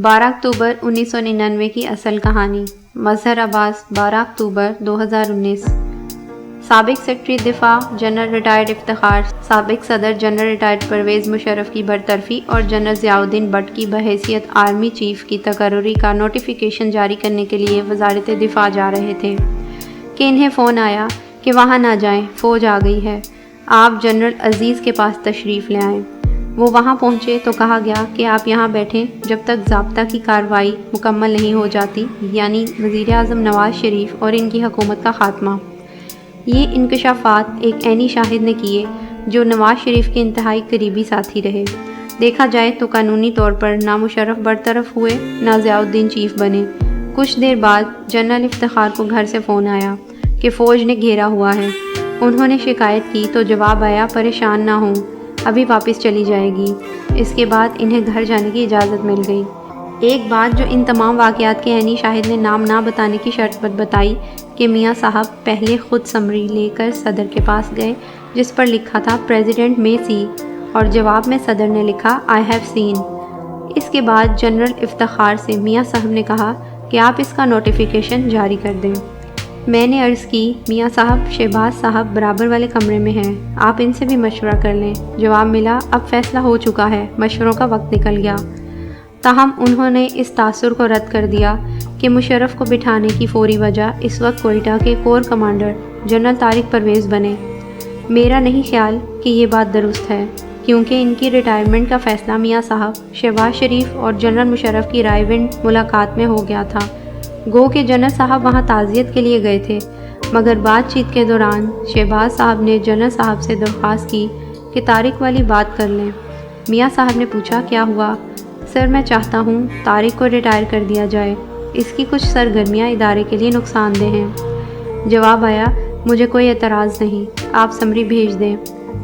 12 اکتوبر 1999 کی اصل کہانی۔ مظہر عباس، 12 اکتوبر 2019۔ سابق سیکرٹری دفاع جنرل ریٹائرڈ افتخار، سابق صدر جنرل ریٹائرڈ پرویز مشرف کی برطرفی اور جنرل ضیاء الدین بٹ کی بحیثیت آرمی چیف کی تقرری کا نوٹیفیکیشن جاری کرنے کے لیے وزارت دفاع جا رہے تھے کہ انہیں فون آیا کہ وہاں نہ جائیں، فوج آ گئی ہے، آپ جنرل عزیز کے پاس تشریف لے آئیں۔ وہ وہاں پہنچے تو کہا گیا کہ آپ یہاں بیٹھیں جب تک ضابطہ کی کارروائی مکمل نہیں ہو جاتی، یعنی وزیر اعظم نواز شریف اور ان کی حکومت کا خاتمہ۔ یہ انکشافات ایک عینی شاہد نے کیے جو نواز شریف کے انتہائی قریبی ساتھی رہے۔ دیکھا جائے تو قانونی طور پر نہ مشرف برطرف ہوئے نہ ضیاء الدین چیف بنے۔ کچھ دیر بعد جنرل افتخار کو گھر سے فون آیا کہ فوج نے گھیرا ہوا ہے۔ انہوں نے شکایت کی تو جواب آیا پریشان نہ ہوں، ابھی واپس چلی جائے گی۔ اس کے بعد انہیں گھر جانے کی اجازت مل گئی۔ ایک بات جو ان تمام واقعات کے عینی شاہد نے نام نہ بتانے کی شرط پر بتائی کہ میاں صاحب پہلے خود سمری لے کر صدر کے پاس گئے جس پر لکھا تھا پریزیڈنٹ میں سی، اور جواب میں صدر نے لکھا آئی ہیو سین۔ اس کے بعد جنرل افتخار سے میاں صاحب نے کہا کہ آپ اس کا نوٹیفیکیشن جاری کر دیں۔ میں نے عرض کی میاں صاحب شہباز صاحب برابر والے کمرے میں ہیں، آپ ان سے بھی مشورہ کر لیں۔ جواب ملا اب فیصلہ ہو چکا ہے، مشوروں کا وقت نکل گیا۔ تاہم انہوں نے اس تاثر کو رد کر دیا کہ مشرف کو بٹھانے کی فوری وجہ اس وقت کوئٹہ کے corps commander general Tariq Pervez بنے۔ میرا نہیں خیال کہ یہ بات درست ہے، کیونکہ ان کی ریٹائرمنٹ کا فیصلہ میاں صاحب، شہباز شریف اور جنرل مشرف کی رائے ونڈ ملاقات میں ہو گیا تھا۔ گو کہ جنرل صاحب وہاں تعزیت کے لیے گئے تھے، مگر بات چیت کے دوران شہباز صاحب نے جنرل صاحب سے درخواست کی کہ طارق والی بات کر لیں۔ میاں صاحب نے پوچھا کیا ہوا؟ سر میں چاہتا ہوں طارق کو ریٹائر کر دیا جائے، اس کی کچھ سرگرمیاں ادارے کے لیے نقصان دہ ہیں۔ جواب آیا مجھے کوئی اعتراض نہیں، آپ سمری بھیج دیں۔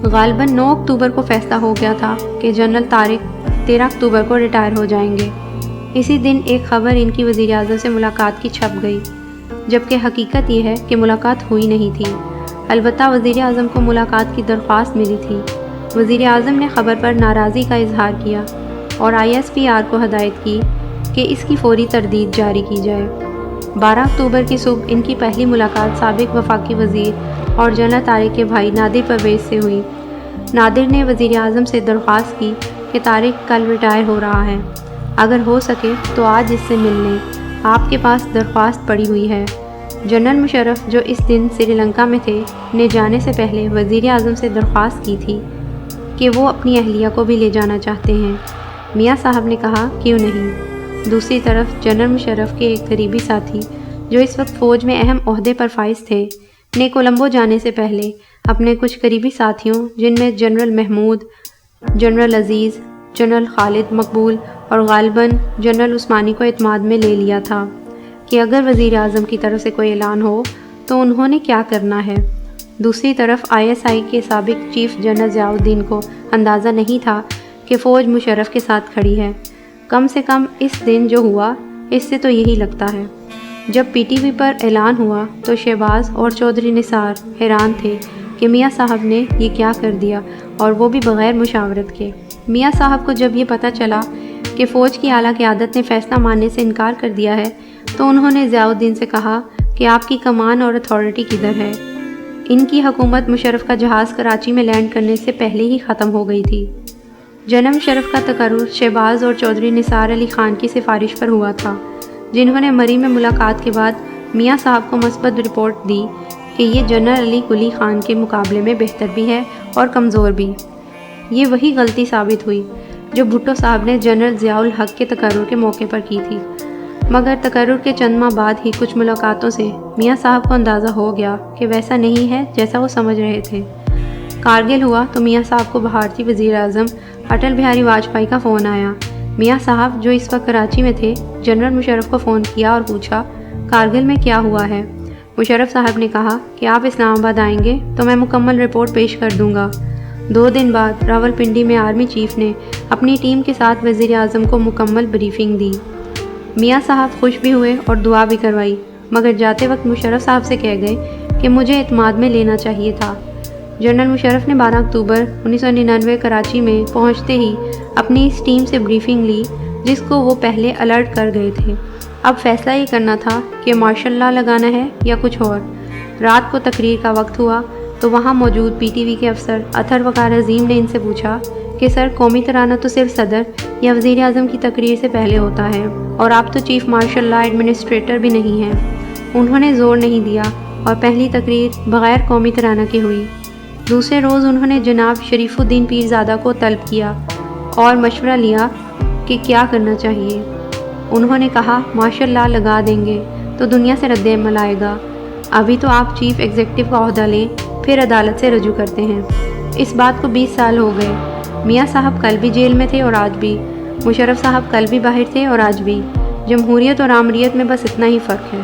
غالباً 9 اکتوبر کو فیصلہ ہو گیا تھا کہ جنرل طارق 13 اکتوبر کو ریٹائر ہو جائیں گے۔ اسی دن ایک خبر ان کی وزیر اعظم سے ملاقات کی چھپ گئی، جبکہ حقیقت یہ ہے کہ ملاقات ہوئی نہیں تھی۔ البتہ وزیر اعظم کو ملاقات کی درخواست ملی تھی۔ وزیر اعظم نے خبر پر ناراضی کا اظہار کیا اور ISPR کو ہدایت کی کہ اس کی فوری تردید جاری کی جائے۔ 12 اکتوبر کی صبح ان کی پہلی ملاقات سابق وفاقی وزیر اور جنرل طارق کے بھائی نادر پرویز سے ہوئی۔ نادر نے وزیر اعظم سے درخواست کی کہ طارق کل ریٹائر ہو رہا ہے، اگر ہو سکے تو آج اس سے مل لیں، آپ کے پاس درخواست پڑی ہوئی ہے۔ جنرل مشرف جو اس دن سری لنکا میں تھے نے جانے سے پہلے وزیر اعظم سے درخواست کی تھی کہ وہ اپنی اہلیہ کو بھی لے جانا چاہتے ہیں۔ میاں صاحب نے کہا کیوں نہیں۔ دوسری طرف جنرل مشرف کے ایک قریبی ساتھی جو اس وقت فوج میں اہم عہدے پر فائز تھے نے کولمبو جانے سے پہلے اپنے کچھ قریبی ساتھیوں جن میں جنرل محمود، جنرل عزیز، جنرل خالد مقبول اور غالباً جنرل عثمانی کو اعتماد میں لے لیا تھا کہ اگر وزیر اعظم کی طرف سے کوئی اعلان ہو تو انہوں نے کیا کرنا ہے۔ دوسری طرف ISI کے سابق چیف جنرل ضیاء الدین کو اندازہ نہیں تھا کہ فوج مشرف کے ساتھ کھڑی ہے۔ کم سے کم اس دن جو ہوا اس سے تو یہی لگتا ہے۔ جب PTV پر اعلان ہوا تو شہباز اور چودھری نثار حیران تھے کہ میاں صاحب نے یہ کیا کر دیا، اور وہ بھی بغیر مشاورت کے۔ میاں صاحب کو جب یہ پتہ چلا کہ فوج کی اعلیٰ قیادت نے فیصلہ ماننے سے انکار کر دیا ہے تو انہوں نے ضیاء الدین سے کہا کہ آپ کی کمان اور اتھارٹی کدھر ہے؟ ان کی حکومت مشرف کا جہاز کراچی میں لینڈ کرنے سے پہلے ہی ختم ہو گئی تھی۔ جنرل مشرف کا تقرر شہباز اور چودھری نثار علی خان کی سفارش پر ہوا تھا، جنہوں نے مری میں ملاقات کے بعد میاں صاحب کو مثبت رپورٹ دی کہ یہ جنرل علی قلی خان کے مقابلے میں بہتر بھی ہے اور کمزور بھی۔ یہ وہی غلطی ثابت ہوئی جو بھٹو صاحب نے جنرل ضیاء الحق کے تقرر کے موقع پر کی تھی، مگر تقرر کے چند ماہ بعد ہی کچھ ملاقاتوں سے میاں صاحب کو اندازہ ہو گیا کہ ویسا نہیں ہے جیسا وہ سمجھ رہے تھے۔ کارگل ہوا تو میاں صاحب کو بھارتی وزیر اعظم اٹل بہاری واجپئی کا فون آیا۔ میاں صاحب جو اس وقت کراچی میں تھے جنرل مشرف کو فون کیا اور پوچھا کارگل میں کیا ہوا ہے۔ مشرف صاحب نے کہا کہ آپ اسلام آباد آئیں گے تو میں مکمل رپورٹ پیش کر دوں گا۔ 2 دن بعد راولپنڈی میں آرمی چیف نے اپنی ٹیم کے ساتھ وزیر اعظم کو مکمل بریفنگ دی۔ میاں صاحب خوش بھی ہوئے اور دعا بھی کروائی، مگر جاتے وقت مشرف صاحب سے کہہ گئے کہ مجھے اعتماد میں لینا چاہیے تھا۔ جنرل مشرف نے 12 اکتوبر 1999 کراچی میں پہنچتے ہی اپنی اس ٹیم سے بریفنگ لی جس کو وہ پہلے الرٹ کر گئے تھے۔ اب فیصلہ یہ کرنا تھا کہ مارشل لا لگانا ہے یا کچھ اور۔ رات کو تقریر کا وقت ہوا تو وہاں موجود پی ٹی وی کے افسر اطہر وقار عظیم نے ان سے پوچھا کہ سر، قومی ترانہ تو صرف صدر یا وزیر اعظم کی تقریر سے پہلے ہوتا ہے، اور آپ تو چیف مارشل لا ایڈمنسٹریٹر بھی نہیں ہیں۔ انہوں نے زور نہیں دیا اور پہلی تقریر بغیر قومی ترانہ کے ہوئی۔ دوسرے روز انہوں نے جناب شریف الدین پیرزادہ کو طلب کیا اور مشورہ لیا کہ کیا کرنا چاہیے۔ انہوں نے کہا مارشل لا لگا دیں گے تو دنیا سے رد عمل آئے گا، ابھی تو آپ چیف ایگزیکٹو کا عہدہ لیں، پھر عدالت سے رجوع کرتے ہیں۔ اس بات کو 20 سال ہو گئے۔ میاں صاحب کل بھی جیل میں تھے اور آج بھی، مشرف صاحب کل بھی باہر تھے اور آج بھی۔ جمہوریت اور آمریت میں بس اتنا ہی فرق ہے۔